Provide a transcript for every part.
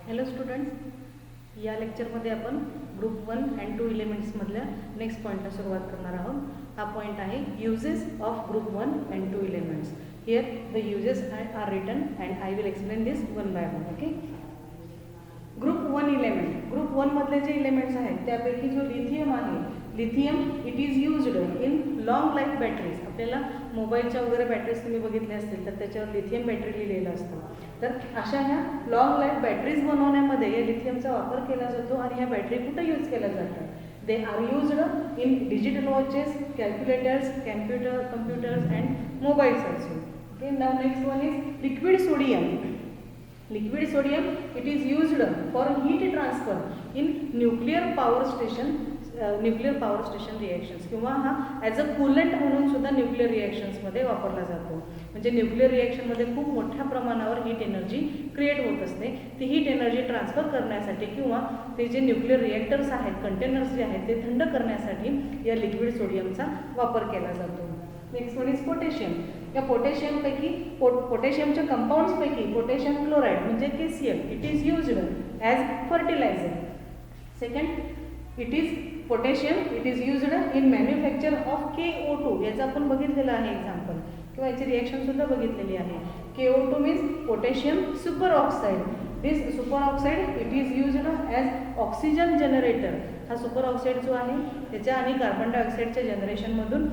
Hello students, या लेक्चरमध्ये आपण ग्रुप 1 अँड 2 इलेमेंट्समधल्या नेक्स्ट पॉईंटला सुरुवात करणार आहोत. हा पॉईंट आहे uses of group 1 and 2 elements. Here the uses are written and I will explain this one by one. Okay. Group 1 element, group 1 मधले जे इलेमेंट्स आहेत त्यापैकी जो लिथियम आहे, lithium it is used in long life batteries. आपल्याला मोबाईलच्या वगैरे batteries तुम्ही बघितले असतील तर त्याच्यावर लिथियम बॅटरी लिहिलेलं असतं. तर अशा ह्या लॉंग लाईफ बॅटरीज बनवण्यामध्ये या लिथियमचा वापर केला जातो. आणि ह्या बॅटरी कुठे यूज केल्या जातात? They are used in digital watches, calculators, computers and mobiles also. Okay. Now next one is liquid sodium. Liquid sodium it is used for heat transfer in nuclear power station reactions किंवा हा as a coolant म्हणून सुद्धा nuclear रिॲक्शन्समध्ये वापरला जातो. म्हणजे nuclear रिॲक्शनमध्ये खूप मोठ्या प्रमाणावर हीट एनर्जी क्रिएट होत असते. ती हीट एनर्जी ट्रान्सफर करण्यासाठी किंवा ते जे न्यूक्लिअर रिॲक्टर्स आहेत, कंटेनर्स जे आहेत ते थंड करण्यासाठी या लिक्विड सोडियमचा वापर केला जातो. Next one is potassium. या पोटॅशियमपैकी पोटॅशियमच्या कंपाऊंड्सपैकी पोटॅशियम क्लोराईड म्हणजे KCl it is used as fertiliser. Second it is potassium it is used in manufacture of KO2. याचं आपण बघितलेलं आहे एक्झाम्पल किंवा याची रिॲक्शन सुद्धा बघितलेली आहे. KO2 means potassium super oxide. This super oxide it is used as oxygen generator. हा सुपर ऑक्साईड जो आहे त्याच्या आणि कार्बन डायऑक्साईडच्या जनरेशनमधून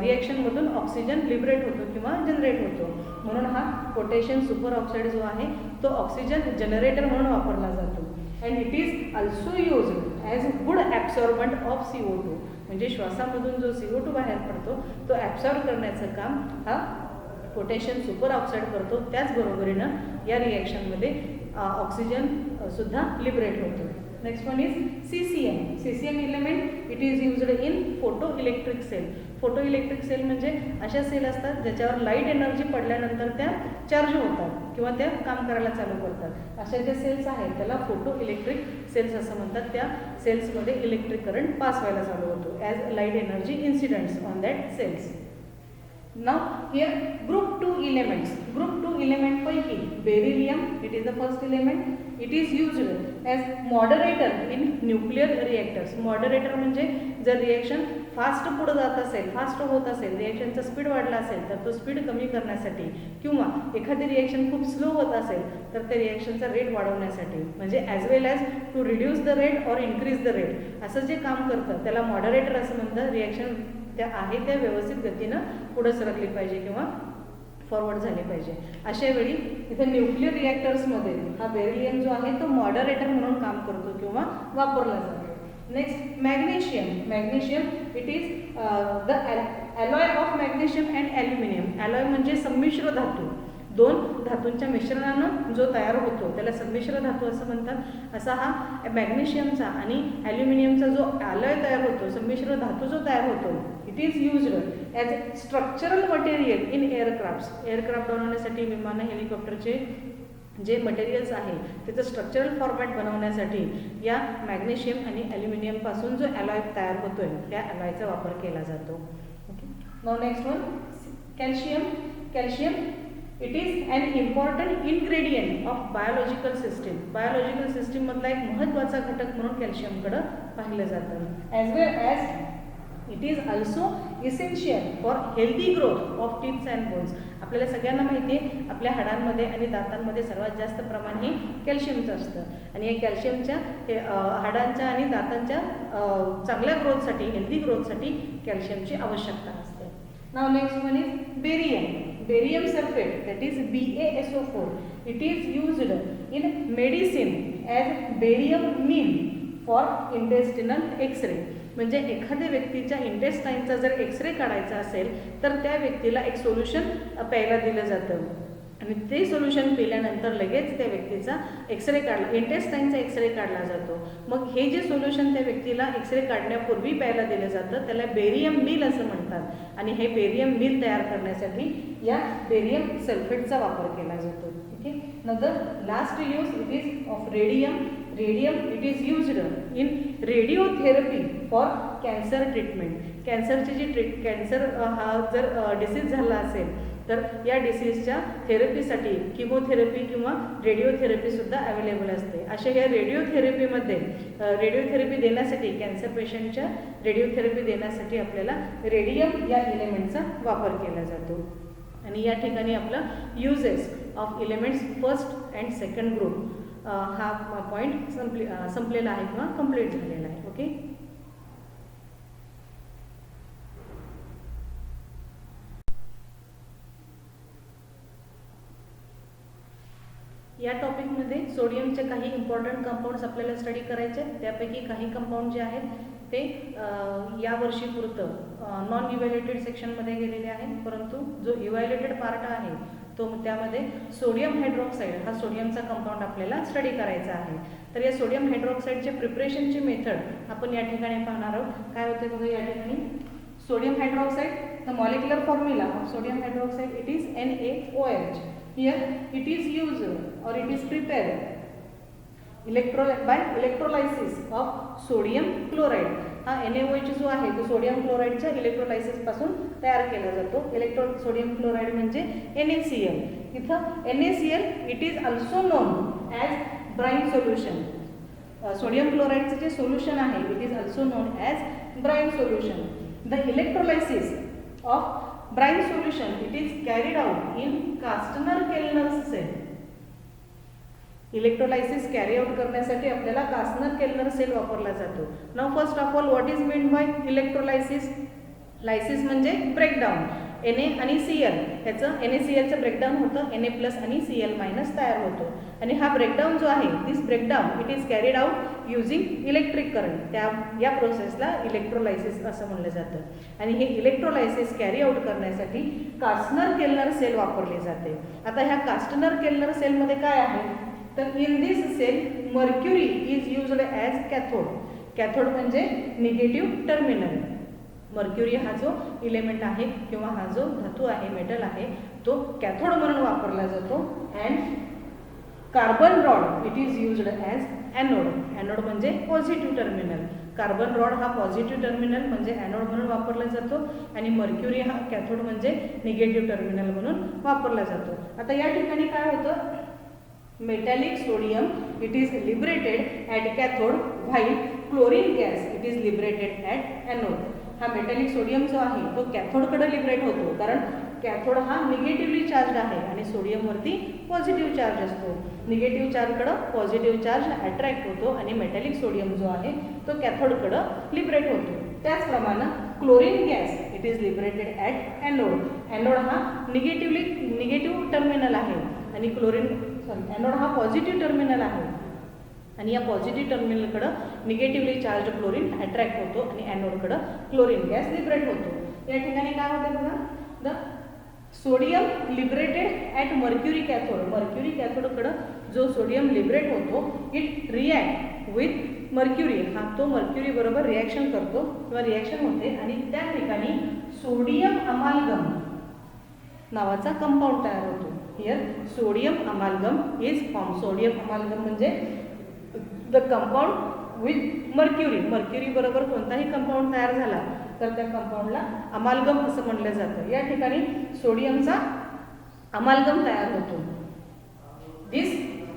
रिॲक्शनमधून ऑक्सिजन लिबरेट होतो किंवा जनरेट होतो. म्हणून हा पोटॅशियम सुपर ऑक्साईड जो आहे तो ऑक्सिजन जनरेटर म्हणून वापरला जातो. And it is also used as good absorbent of CO2. म्हणजे श्वासामधून जो CO2 बाहेर पडतो तो ॲब्सॉर्ब करण्याचं काम हा पोटॅशियम सुपर ऑक्साईड करतो. त्याचबरोबरीनं या रिॲक्शनमध्ये ऑक्सिजन सुद्धा लिबरेट होतो. Next one is CCM. CCM element it is used in photo electric cell. Photo electric cell म्हणजे अशा सेल असतात ज्याच्यावर लाईट एनर्जी पडल्यानंतर त्या चार्ज होतात किंवा त्या काम करायला चालू करतात. अशा ज्या सेल्स आहेत त्याला फोटो इलेक्ट्रिक सेल्स असं म्हणतात. त्या सेल्समध्ये इलेक्ट्रिक करंट पास व्हायला चालू होतो as light energy incidents on that cells. Now here group 2 elements. Group 2 element पैकी beryllium it is the first element. It is used as moderator in nuclear reactors. Moderator म्हणजे जर reaction fast पुढे जात असेल, fast होत असेल, रिएक्शनचा speed वाढला असेल तर तो स्पीड कमी करण्यासाठी किंवा एखादी रिएक्शन खूप स्लो होत असेल तर त्या रिएक्शनचा रेट वाढवण्यासाठी म्हणजे as well as to reduce the rate और इन्क्रीज द रेट असं जे काम करतं त्याला मॉडरेटर असं म्हणतात. रिएक्शन त्या आहे त्या व्यवस्थित गतीनं पुढे सरकली पाहिजे किंवा फॉरवर्ड झाली पाहिजे. अशा वेळी इथे न्यूक्लिअर रिॲक्टर्समध्ये हा बेरिलियम जो आहे तो मॉडरेटर म्हणून काम करतो किंवा वापरला जातो. Next magnesium. Magnesium it is the ॲलॉय of magnesium and aluminium. ॲलॉय म्हणजे संमिश्र धातू. दोन धातूंच्या मिश्रणानं जो तयार होतो त्याला संमिश्र धातू असं म्हणतात. असा हा मॅग्नेशियमचा आणि ॲल्युमिनियमचा जो ॲलॉय तयार होतो, संमिश्र धातू जो तयार होतो it is used as structural material in aircrafts. Aircraft बनवण्यासाठी विमानं, हेलिकॉप्टरचे जे मटेरियल्स आहे त्याचं स्ट्रक्चरल फॉर्मॅट बनवण्यासाठी या मॅग्नेशियम आणि ॲल्युमिनियमपासून जो ॲलॉय तयार होतो आहे त्या ॲलॉयचा वापर केला जातो. Okay. Now next one calcium. Calcium it is an important ingredient of biological system. Biological सिस्टीममधला एक महत्त्वाचा घटक म्हणून कॅल्शियमकडं पाहिलं जातं. As well as it is also essential for healthy growth of teeths and bones. आपल्याला सगळ्यांना माहिती आहे आपल्या हाडांमध्ये आणि दातांमध्ये सर्वात जास्त प्रमाण हे कॅल्शियमचं असतं. आणि या कॅल्शियमच्या हाडांच्या आणि दातांच्या चांगल्या ग्रोथसाठी, हेल्दी ग्रोथसाठी कॅल्शियमची आवश्यकता असते. Now next one is barium. Barium sulfate that is BaSO4. It is used in medicine as barium meal for intestinal X-ray. म्हणजे एखाद्या व्यक्तीच्या इंटेस्टाईनचा जर एक्सरे काढायचा असेल तर त्या व्यक्तीला एक सोल्युशन प्यायला दिलं जातं आणि ते सोल्युशन पिल्यानंतर लगेच त्या व्यक्तीचा एक्सरे काढला, इंटेस्टाईनचा एक्सरे काढला जातो. मग हे जे सोल्युशन त्या व्यक्तीला एक्सरे काढण्यापूर्वी प्यायला दिलं जातं त्याला बेरियम मील असं म्हणतात. आणि हे बेरियम मील तयार करण्यासाठी या बेरियम सल्फेटचा वापर केला जातो. ओके. नंतर last use it is of radium. Radium it is used in radiotherapy for cancer treatment. कॅन्सरची जी कॅन्सर हा जर डिसीज झाला असेल तर या डिसीजच्या थेरपीसाठी किमोथेरपी किंवा रेडिओथेरपीसुद्धा अवेलेबल असते. अशा ह्या रेडिओथेरपीमध्ये रेडिओथेरपी देण्यासाठी कॅन्सर पेशंटच्या रेडिओथेरपी देण्यासाठी आपल्याला रेडियम या इलेमेंटचा वापर केला जातो. आणि या ठिकाणी आपला uses of elements first and second group हा पॉईंट संपलेला आहे किंवा कंप्लीट झालेला आहे. ओके. या टॉपिकमध्ये सोडियमचे काही इम्पॉर्टंट कंपाऊंड्स आपल्याला स्टडी करायचे आहेत. त्यापैकी काही कंपाऊंड जे आहेत ते या वर्षीपुरतं नॉन इव्हॅल्युएटेड सेक्शनमध्ये गेलेले आहेत, परंतु जो इव्हॅल्युएटेड पार्ट आहे तो त्यामध्ये सोडियम हायड्रॉक्साईड हा सोडियमचा कंपाऊंड आपल्याला स्टडी करायचा आहे. तर या सोडियम हायड्रॉक्साईडचे प्रिपरेशनची मेथड आपण या ठिकाणी पाहणार आहोत. काय होते बघा या ठिकाणी sodium hydroxide, the molecular formula of sodium hydroxide it is NaOH. Here it is used or it is prepared by electrolysis of sodium chloride. हा NaOH जो आहे तो सोडियम क्लोराईडच्या इलेक्ट्रोलायसिस पासून तयार केला जातो. सोडियम क्लोराईड म्हणजे NaCl. इथं NaCl it is also known as brine solution. Sodium क्लोराईडचं जे सोल्युशन आहे it is also known as brine solution. The electrolysis of brine solution it is carried out in Kastner-Kellner cell. Electrolysis carry out करण्यासाठी आपल्याला Castner Kellner cell वापरला जातो. Now first of all what is mean by electrolysis? Lysis म्हणजे breakdown. Na आणि Cl ह्याचं NaClचं breakdown होतं, Na+ आणि Cl- तयार होतो. आणि हा ब्रेकडाऊन जो आहे this breakdown it is carried out using electric current. या प्रोसेसला इलेक्ट्रोलायसिस असं म्हणलं जातं. आणि हे इलेक्ट्रोलायसिस कॅरी आउट करण्यासाठी कास्टनर-केल्नर सेल वापरले जाते. आता ह्या कास्टनर-केल्नर सेलमध्ये काय आहे तर in this cell mercury is used as cathode. Cathode म्हणजे निगेटिव्ह टर्मिनल. मर्क्युरी हा जो इलेमेंट आहे किंवा हा जो धातू आहे मेटल आहे तो कॅथोड म्हणून वापरला जातो. And carbon rod it is used as anode. Anode म्हणजे पॉझिटिव्ह टर्मिनल. कार्बन रॉड हा पॉझिटिव्ह टर्मिनल म्हणजे ॲनोड म्हणून वापरला जातो आणि मर्क्युरी हा कॅथोड म्हणजे निगेटिव्ह टर्मिनल म्हणून वापरला जातो. आता या ठिकाणी काय होतं metallic sodium it is liberated at cathode while chlorine gas it is liberated at anode. हा मेटॅलिक सोडियम जो आहे तो कॅथोडकडे लिबरेट होतो कारण कॅथोड हा निगेटिव्हली चार्ज आहे आणि सोडियमवरती पॉझिटिव्ह चार्ज असतो. निगेटिव्ह चार्जकडं पॉझिटिव्ह चार्ज अट्रॅक्ट होतो आणि मेटॅलिक सोडियम जो आहे तो कॅथोडकडं लिबरेट होतो. त्याचप्रमाणे chlorine gas it is liberated at anode. Anode हा निगेटिव्ह टर्मिनल आहे आणि ॲनोड हा पॉझिटिव्ह टर्मिनल आहे आणि या पॉझिटिव्ह टर्मिनलकडं निगेटिव्हली चार्ज क्लोरीन अट्रॅक्ट होतो आणि ॲनोडकडं क्लोरीन गॅस लिबरेट होतो. या ठिकाणी काय होते बघा the sodium liberated at mercury cathode. Mercury कॅथोडकडं जो सोडियम लिबरेट होतो इट रिॲक्ट विथ मर्क्युरी. हा तो मर्क्युरी बरोबर रिॲक्शन करतो किंवा रिॲक्शन होते आणि त्या ठिकाणी सोडियम अमालगम नावाचा कंपाऊंड तयार होतो. Here sodium amalgam is form. Sodium amalgam म्हणजे the compound with mercury. Mercury बरोबर कोणताही कंपाऊंड तयार झाला तर त्या कंपाऊंडला अमालगम असं म्हणलं जातं. या ठिकाणी सोडियमचा अमालगम तयार होतो. This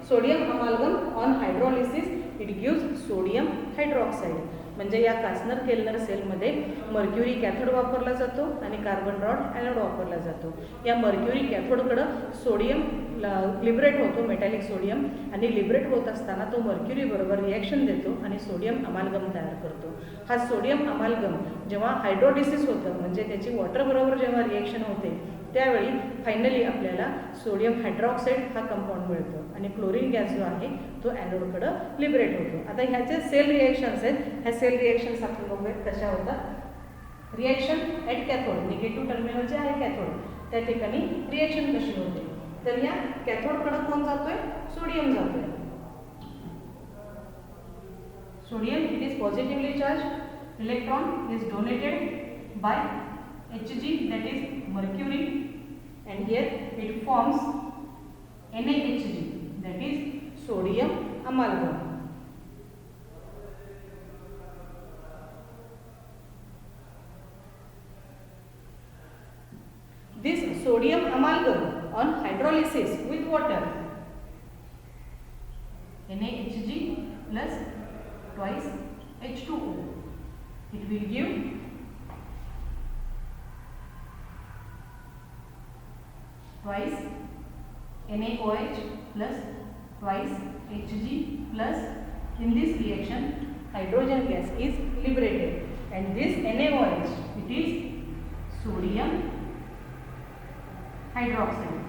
sodium amalgam on hydrolysis it gives sodium hydroxide. म्हणजे या कास्टनर-केल्नर सेलमध्ये मर्क्युरी कॅथोड वापरला जातो आणि कार्बन रॉड ॲनोड वापरला जातो. या मर्क्युरी कॅथोडकडं सोडियम लिबरेट होतो मेटॅलिक सोडियम आणि लिबरेट होत असताना तो मर्क्युरी बरोबर रिॲक्शन देतो आणि सोडियम अमालगम तयार करतो. हा सोडियम अमालगम जेव्हा हायड्रोलिसिस होतं म्हणजे त्याची वॉटर बरोबर जेव्हा रिॲक्शन होते त्यावेळी फायनली आपल्याला सोडियम हायड्रॉक्साईड हा कंपाऊंड मिळतो आणि क्लोरीन गॅस जो आहे तो ॲनोडकडं लिबरेट होतो. आता ह्याचे सेल रिॲक्शन्स आहेत. ह्या सेल रिॲक्शन्स आपण बघूयात कशा होतात. Reaction at cathode negative terminal जे आहे कॅथोड त्या ठिकाणी रिॲक्शन कशी होते तर या कॅथोडकडं कोण जातोय सोडियम जातोय. Sodium it is positively charge. Electron is donated bye Hg that is mercury and here it forms NaHg that is sodium amalgam. This sodium amalgam NaHg plus twice H2O. It will give twice NaOH plus twice Hg plus, in this reaction hydrogen gas is liberated, and this NaOH, it is sodium hydroxide.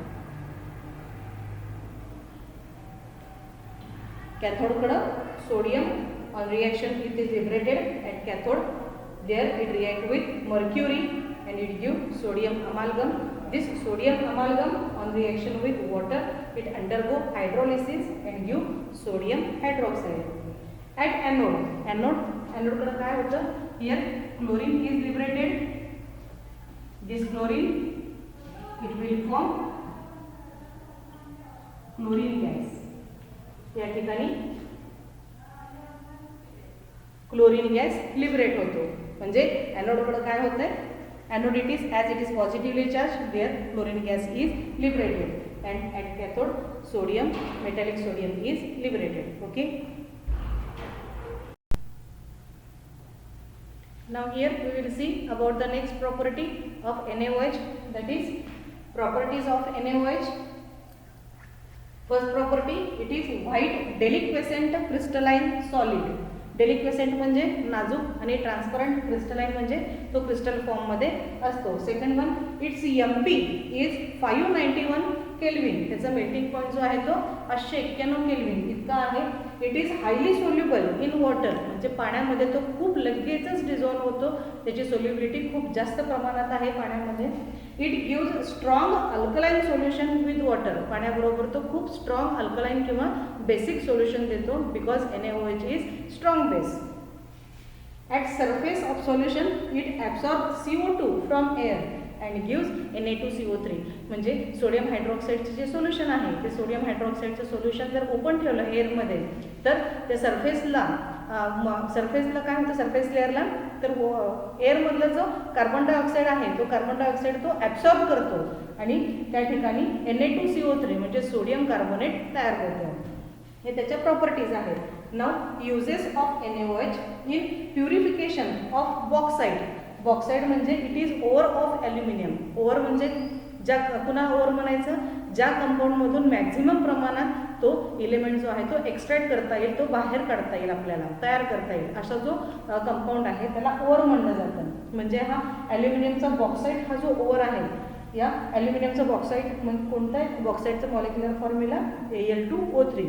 Cathode कडे sodium on reaction it is liberated, and cathode there it react with mercury and it give sodium amalgam. This sodium amalgam on reaction with water it undergo hydrolysis and give sodium hydroxide. At anode कडे काय होतं, here chlorine is liberated. This chlorine it will form chlorine gas. या ठिकाणी chlorine gas liberate होतो. म्हणजे ॲनोडकडे काय होतं आहे, anode it is as it is positively charge, there chlorine gas is liberated, and at cathode sodium metallic sodium is liberated. Okay, now here we will see about the next property of NaOH, that is properties of NaOH. First property, it is white deliquescent crystalline solid. Deliquescent म्हणजे नाजूक आणि transparent, crystalline म्हणजे तो crystal form मध्ये असतो. Second one, it's MP is 591 kelvin. त्याचा melting point जो आहे तो 591 केल्विन इतका आहे. It is highly soluble in water, म्हणजे पाण्यामध्ये तो खूप लगेचच डिझॉल्व्ह होतो. त्याची सोल्युबिलिटी खूप जास्त प्रमाणात आहे पाण्यामध्ये. It gives strong alkaline solution with water. पाण्याबरोबर तो खूप स्ट्रॉंग अल्कलाइन किंवा बेसिक सोल्युशन देतो, because NaOH is strong base. At surface of solution it absorbs CO2 from air and gives Na2CO3. म्हणजे सोडियम हायड्रॉक्साईडचे जे सोल्युशन आहे ते सोडियम हायड्रॉक्साईडचं सोल्युशन जर ओपन ठेवलं एअरमध्ये तर त्या सरफेसला काय होतं, सरफेस लेअरला तर एअरमधला जो कार्बन डायऑक्साईड आहे तो कार्बन डायऑक्साईड तो ॲब्सॉर्ब करतो आणि त्या ठिकाणी Na2CO3 म्हणजे सोडियम कार्बोनेट तयार होतो. हे त्याच्या प्रॉपर्टीज आहेत. Now uses of NaOH in purification of bauxite. Bauxite म्हणजे it is ore of aluminium. Ore म्हणजे ज्या, पुन्हा ओअर म्हणायचं ज्या कंपाऊंडमधून मॅक्झिमम प्रमाणात तो इलेमेंट जो आहे तो एक्स्ट्रॅक्ट करता येईल, तो बाहेर काढता येईल, आपल्याला तयार करता येईल, असा जो कंपाऊंड आहे त्याला ओअर म्हणलं जातं. म्हणजे हा ॲल्युमिनियमचा बॉक्साईड हा जो ओअर आहे, या ॲल्युमिनियमचा बॉक्साईड कोणता आहे, बॉक्साईडचा मॉलिक्युलर फॉर्म्युला Al2O3.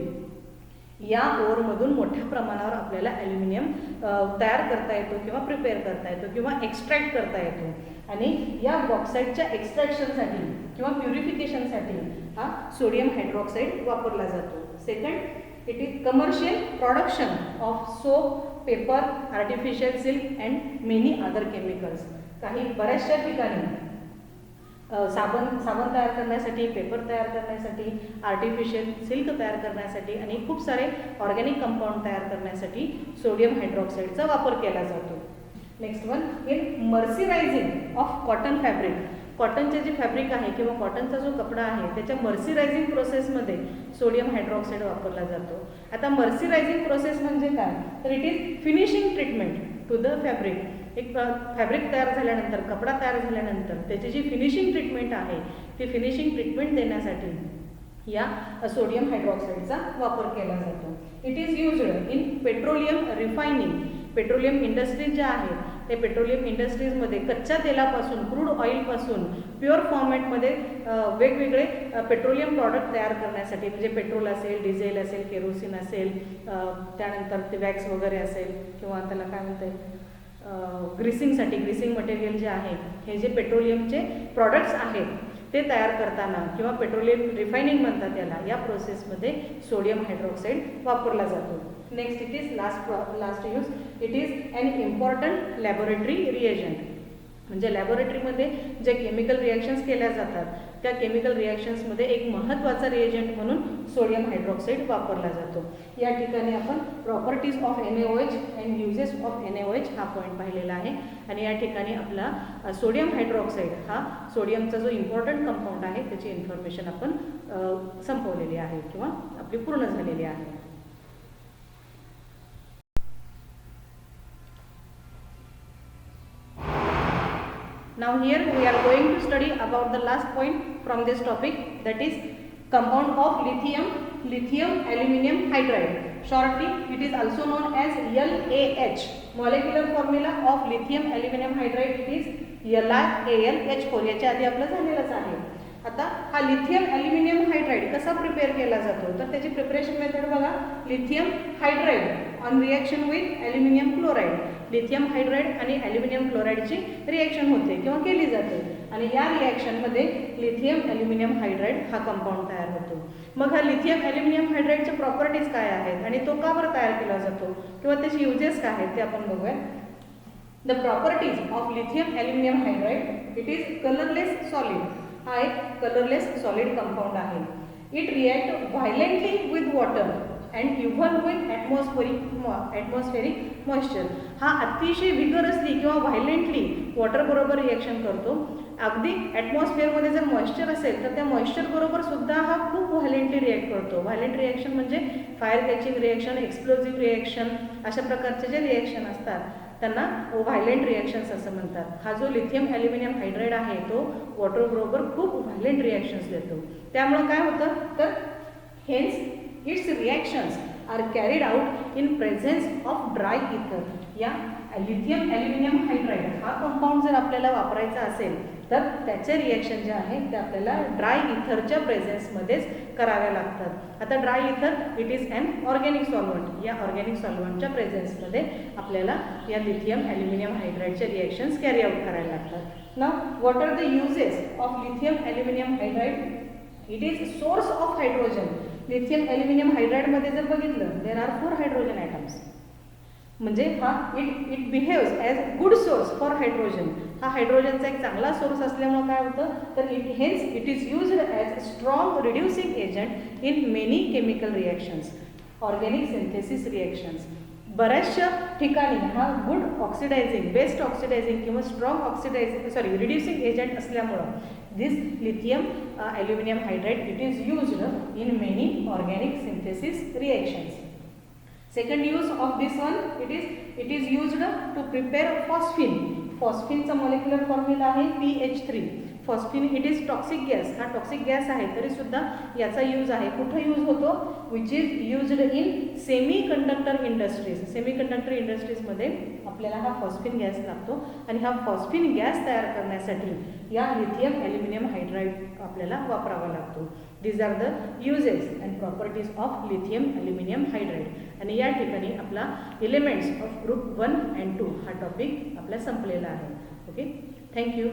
या ओअरमधून मोठ्या प्रमाणावर आपल्याला ॲल्युमिनियम तयार करता येतो किंवा प्रिपेअर करता येतो किंवा एक्स्ट्रॅक्ट करता येतो. आणि या बॉक्साईडच्या एक्स्ट्रॅक्शनसाठी किंवा प्युरिफिकेशनसाठी हा सोडियम हायड्रॉक्साईड वापरला जातो. Second, it is commercial production of soap, paper, artificial silk and many other chemicals. काही बऱ्याचशा ठिकाणी साबण तयार करण्यासाठी, पेपर तयार करण्यासाठी, आर्टिफिशियल सिल्क तयार करण्यासाठी आणि खूप सारे ऑर्गॅनिक कंपाऊंड तयार करण्यासाठी सोडियम हायड्रॉक्साईडचा वापर केला जातो. Next one, in mercerising of cotton fabric. कॉटनचे जे फॅब्रिक आहे किंवा कॉटनचा जो कपडा आहे त्याच्या मर्सिरायझिंग प्रोसेसमध्ये सोडियम हायड्रॉक्साईड वापरला जातो. आता मर्सिरायझिंग प्रोसेस म्हणजे काय, तर it is finishing treatment to the fabric. एक फॅब्रिक तयार झाल्यानंतर, कपडा तयार झाल्यानंतर त्याची जी फिनिशिंग ट्रीटमेंट आहे ती फिनिशिंग ट्रीटमेंट देण्यासाठी या सोडियम हायड्रॉक्साईडचा वापर केला जातो. It is used in petroleum refining. Petroleum industries ज्या आहेत ते पेट्रोलियम इंडस्ट्रीजमध्ये कच्च्या तेलापासून, क्रूड ऑइलपासून प्युअर फॉर्मॅटमध्ये वेगवेगळे पेट्रोलियम प्रॉडक्ट तयार करण्यासाठी, म्हणजे पेट्रोल असेल, डिझेल असेल, केरोसिन असेल, त्यानंतर ते वॅक्स वगैरे असेल किंवा त्याला काय म्हणते ग्रीसिंगसाठी, ग्रीसिंग मटेरियल जे आहे, हे जे पेट्रोलियमचे प्रॉडक्ट्स आहेत ते तयार करताना किंवा पेट्रोलियम रिफायनिंग म्हणतात त्याला, या प्रोसेसमध्ये सोडियम हायड्रॉक्साईड वापरला जातो. Next, it is last use, it is an important laboratory reagent. म्हणजे लॅबोरेटरीमध्ये जे केमिकल रिॲक्शन्स केल्या जातात त्या केमिकल रिॲक्शन्समध्ये एक महत्त्वाचा रिएजंट म्हणून सोडियम हायड्रॉक्साईड वापरला जातो. या ठिकाणी आपण properties of NaOH and uses of NaOH हा पॉईंट पाहिलेला आहे. आणि या ठिकाणी आपला सोडियम हायड्रॉक्साईड हा सोडियमचा जो इम्पॉर्टंट कंपाऊंड आहे त्याची इन्फॉर्मेशन आपण संपवलेली आहे किंवा आपली पूर्ण झालेली आहे. Now here we are going to study about the last point from this topic, that is compound of lithium aluminum hydride. Shortly it is also known as LAH. Molecular formula of lithium aluminum hydride it is LiAlH4. याच्या आधी आपलं झालेलंच आहे. आता हा lithium aluminium hydride कसा prepare केला जातो, तर त्याची प्रिपरेशन मेथड बघा. Lithium hydride on reaction with aluminium chloride. Lithium hydride आणि ॲल्युमिनियम क्लोराईडची रिएक्शन होते किंवा केली जाते आणि या रिएक्शनमध्ये लिथियम ॲल्युमिनियम हायड्राइड हा कंपाऊंड तयार होतो. मग हा लिथियम ॲल्युमिनियम हायड्राइडचे प्रॉपर्टीज काय आहेत आणि तो का बरं तयार केला जातो किंवा त्याचे युजेस काय आहेत ते आपण बघूया. The properties of lithium aluminium hydride it is colourless solid. हा एक कलरलेस सॉलिड कंपाऊंड आहे. It react violently with water and even with atmospheric moisture. हा अतिशय विगरसली किंवा व्हायलेंटली वॉटरबरोबर रिॲक्शन करतो. अगदी ॲटमॉस्फिअरमध्ये जर मॉइश्चर असेल तर त्या मॉइश्चरबरोबर सुद्धा हा खूप व्हायलेंटली रिॲक्ट करतो. व्हायलेंट रिॲक्शन म्हणजे fire catching reaction, explosive reaction, अशा प्रकारचे जे रिॲक्शन असतात त्यांना व्हायलेंट रिॲक्शन्स असं म्हणतात. हा जो लिथियम ॲल्युमिनियम हायड्राइड आहे तो वॉटरबरोबर खूप व्हायलेंट रिॲक्शन्स देतो. त्यामुळं काय होतं तर hence its reactions are carried out in presence of dry ether. या लिथियम ॲल्युमिनियम हायड्राइड हा कंपाऊंड जर आपल्याला वापरायचा असेल तर त्याचे रिॲक्शन जे आहे ते आपल्याला ड्राय इथरच्या प्रेझेन्समध्येच कराव्या लागतात. आता dry ether it is an organic solvent. या ऑर्गॅनिक सॉल्वंटच्या प्रेझेन्समध्ये आपल्याला या लिथियम ॲल्युमिनियम हायड्राइडचे रिॲक्शन्स कॅरी आउट करायला लागतात. Now what are the uses of lithium aluminium hydride. It is source of hydrogen. Lithium aluminium हायड्राइडमध्ये जर बघितलं देर आर 4 हायड्रोजन ॲटम्स. म्हणजे हा it behaves as good source for hydrogen. हा हायड्रोजनचा एक चांगला सोर्स असल्यामुळे काय होतं तर it is used as strong reducing agent in many chemical reactions, organic synthesis reactions. बऱ्याचशा ठिकाणी हा गुड ऑक्सिडायझिंग, बेस्ट ऑक्सिडायझिंग किंवा स्ट्रॉंग रिड्युसिंग एजंट असल्यामुळं this lithium aluminium hydride it is used in many organic synthesis reactions. Second use of this one it is used to prepare phosphine. फॉस्फिनचा molecular formula आहे PH3. Phosphine it is toxic gas. हा toxic gas आहे तरी सुद्धा याचा use आहे. कुठं use होतो which is used in semiconductor industries. Semiconductor इंडस्ट्रीजमध्ये आपल्याला हा फॉस्फिन गॅस लागतो आणि हा फॉस्फिन गॅस तयार करण्यासाठी या लिथियम ॲल्युमिनियम हायड्राइड आपल्याला वापरावा लागतो. These are the uses and properties of lithium aluminium hydride. आणि या ठिकाणी आपला एलिमेंट्स ऑफ ग्रुप 1 and 2 हा टॉपिक आपला संपलेला आहे. Okay, thank you.